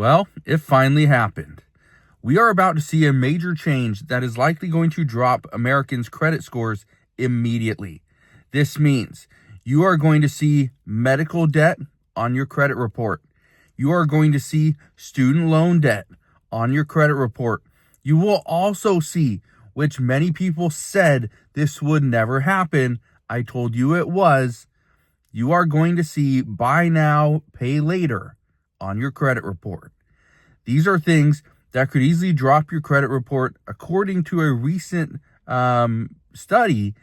Well, it finally happened. We are about to see a major change that is likely going to drop Americans' credit scores immediately. This means you are going to see medical debt on your credit report. You are going to see student loan debt on your credit report. You will also see, which many people said this would never happen. I told you it was. You are going to see buy now, pay later on your credit report. These are things that could easily drop your credit report, according to a recent study,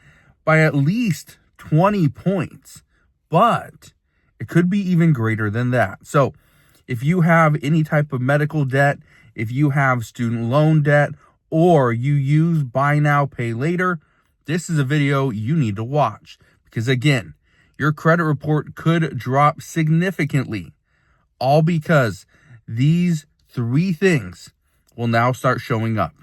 by at least 20 points. But it could be even greater than that. So if you have any type of medical debt, if you have student loan debt, or you use buy now, pay later, this is a video you need to watch. Because again, your credit report could drop significantly, all because these three things will now start showing up.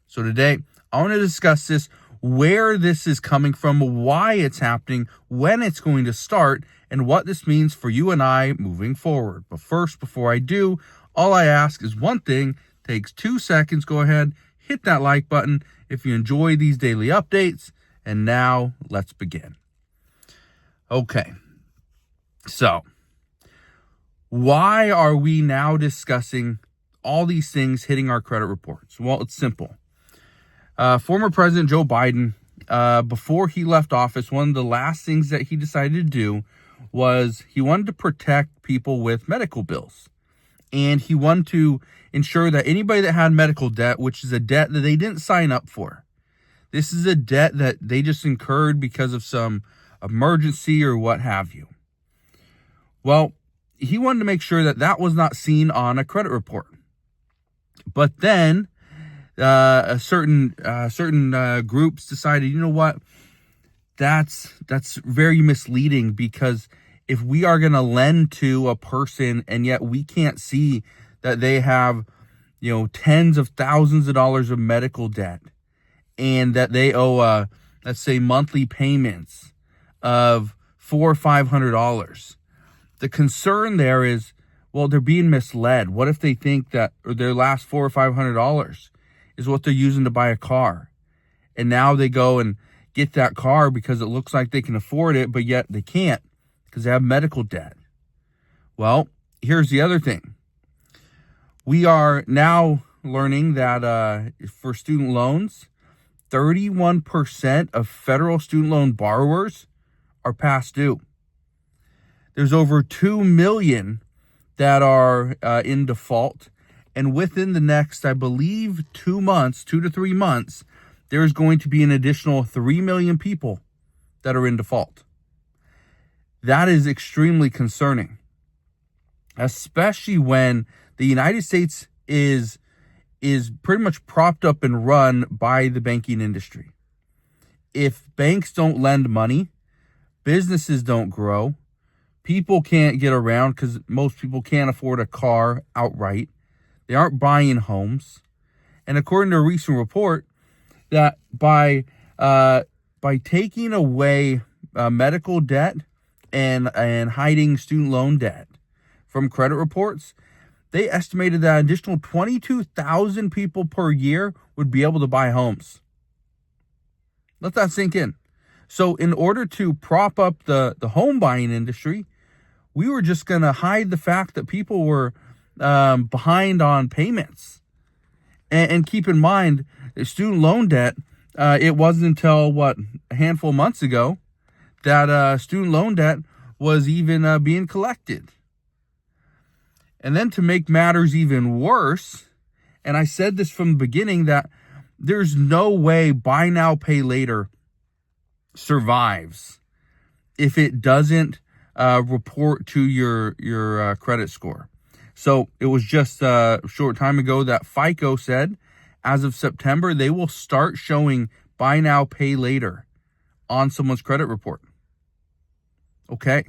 So today, I want to discuss this, where this is coming from, why it's happening, when it's going to start, and what this means for you and I moving forward. But first, before I do, all I ask is one thing. Takes 2 seconds. Go ahead, hit that like button if you enjoy these daily updates. And now, let's begin. Okay, so why are we now discussing all these things hitting our credit reports? Well, it's simple. Former President Joe Biden, before he left office, one of the last things that he decided to do was he wanted to protect people with medical bills. And he wanted to ensure that anybody that had medical debt, which is a debt that they didn't sign up for, this is a debt that they just incurred because of some emergency or what have you. Well, he wanted to make sure that that was not seen on a credit report. But then certain groups decided, you know what, that's very misleading, because if we are going to lend to a person and yet we can't see that they have, tens of thousands of dollars of medical debt, and that they owe, let's say, monthly payments of $400 or $500, the concern there is, well, they're being misled. What if they think that their last $400 or $500 is what they're using to buy a car, and now they go and get that car because it looks like they can afford it, but yet they can't because they have medical debt? Well, here's the other thing. We are now learning that for student loans, 31% of federal student loan borrowers are past due. There's over 2 million that are in default. And within the next, I believe, 2 to 3 months, there's going to be an additional 3 million people that are in default. That is extremely concerning, especially when the United States is pretty much propped up and run by the banking industry. If banks don't lend money, businesses don't grow, people can't get around because most people can't afford a car outright. They aren't buying homes. And according to a recent report, that by taking away medical debt and hiding student loan debt from credit reports, they estimated that an additional 22,000 people per year would be able to buy homes. Let that sink in. So in order to prop up the home buying industry, we were just going to hide the fact that people were behind on payments. And keep in mind, student loan debt, it wasn't until, a handful of months ago that student loan debt was even being collected. And then to make matters even worse, and I said this from the beginning, that there's no way buy now, pay later survives if it doesn't report to your credit score. So it was just a short time ago that FICO said, as of September, they will start showing buy now, pay later on someone's credit report. Okay,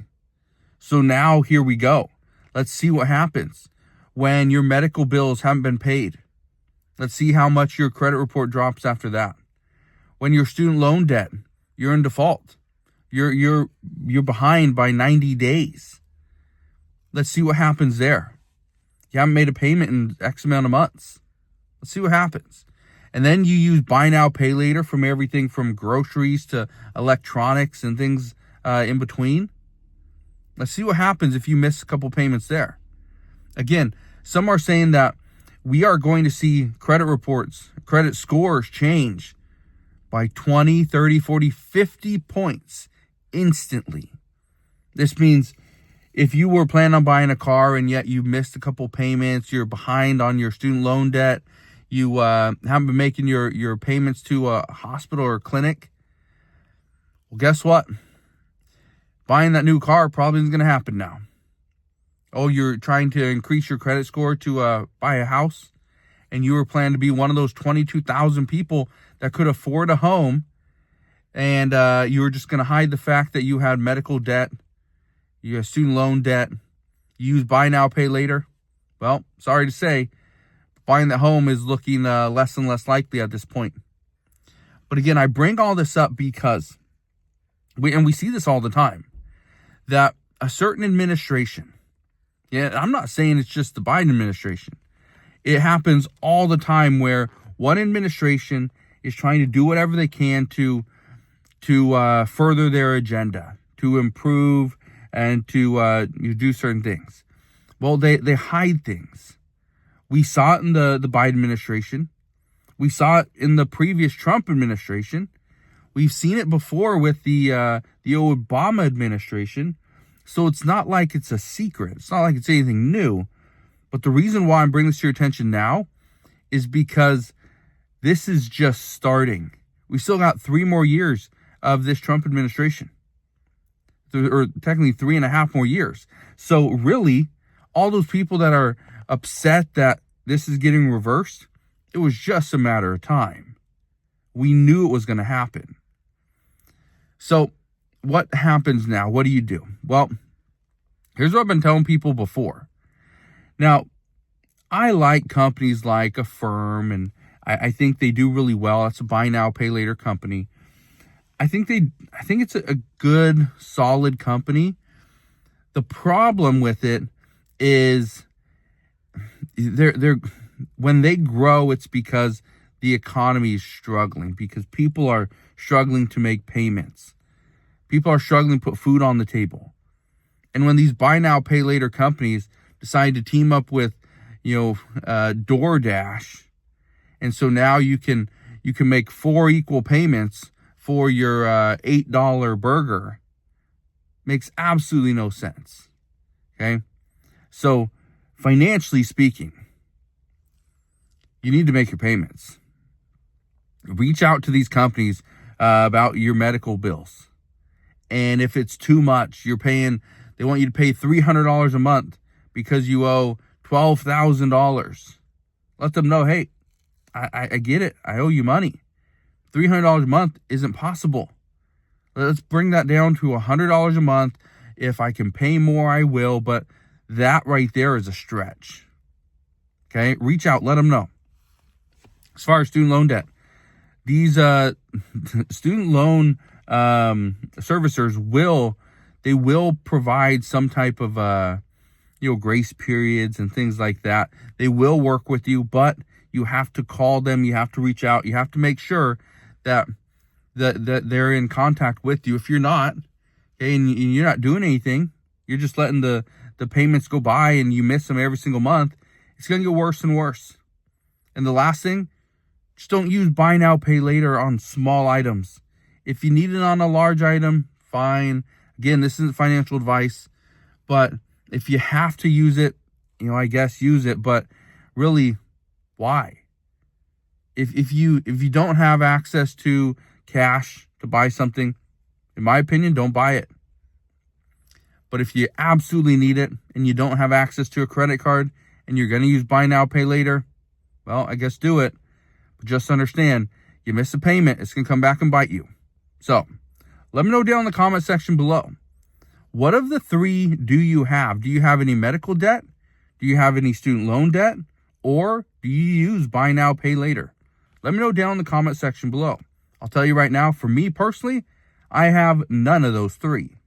so now here we go. Let's see what happens when your medical bills haven't been paid. Let's see how much your credit report drops after that. When your student loan debt, you're in default. You're behind by 90 days. Let's see what happens there. You haven't made a payment in X amount of months. Let's see what happens. And then you use buy now, pay later from everything from groceries to electronics and things in between. Let's see what happens if you miss a couple payments there. Again, some are saying that we are going to see credit reports, credit scores change by 20, 30, 40, 50 points instantly. This means if you were planning on buying a car and yet you missed a couple payments, you're behind on your student loan debt, you haven't been making your payments to a hospital or a clinic, well, guess what? Buying that new car probably isn't going to happen now. Oh, you're trying to increase your credit score to buy a house, and you were planning to be one of those 22,000 people that could afford a home, and you were just going to hide the fact that you had medical debt, you have student loan debt, you use buy now, pay later. Well, sorry to say, buying that home is looking less and less likely at this point. But again, I bring all this up because we see this all the time, that a certain administration, I'm not saying it's just the Biden administration. It happens all the time where one administration is trying to do whatever they can to further their agenda, to improve and to do certain things. Well, they hide things. We saw it in the Biden administration. We saw it in the previous Trump administration. We've seen it before with the Obama administration. So it's not like it's a secret. It's not like it's anything new. But the reason why I'm bringing this to your attention now is because this is just starting. We still got 3 more years of this Trump administration, or technically 3.5 more years. So really, all those people that are upset that this is getting reversed, it was just a matter of time. We knew it was going to happen. So what happens now? What do? Well, here's what I've been telling people before. Now, I like companies like Affirm, and I think they do really well. That's a buy now, pay later company. I think it's a good, solid company. The problem with it is they're when they grow, it's because the economy is struggling, because people are struggling to make payments. People are struggling to put food on the table. And when these buy now, pay later companies decide to team up with, DoorDash, and so now you can make 4 equal payments for your $8 burger, makes absolutely no sense. Okay? So financially speaking, you need to make your payments. Reach out to these companies about your medical bills. And if it's too much, they want you to pay $300 a month because you owe $12,000. Let them know, hey, I get it. I owe you money. $300 a month isn't possible. Let's bring that down to $100 a month. If I can pay more, I will. But that right there is a stretch. Okay? Reach out. Let them know. As far as student loan debt, these student loan servicers will provide some type of grace periods and things like that. They will work with you, but you have to call them, you have to reach out, you have to make sure that they're in contact with you. If you're not, okay, and you're not doing anything, you're just letting the payments go by and you miss them every single month, it's going to get worse and worse. And the last thing, just don't use buy now, pay later on small items. If you need it on a large item, fine. Again, this isn't financial advice, but if you have to use it, I guess use it. But really, why? If you don't have access to cash to buy something, in my opinion, don't buy it. But if you absolutely need it and you don't have access to a credit card and you're going to use buy now, pay later, well, I guess do it. But just understand, you miss a payment, it's going to come back and bite you. So let me know down in the comment section below. What of the 3 do you have? Do you have any medical debt? Do you have any student loan debt? Or do you use buy now, pay later? Let me know down in the comment section below. I'll tell you right now, for me personally, I have none of those 3.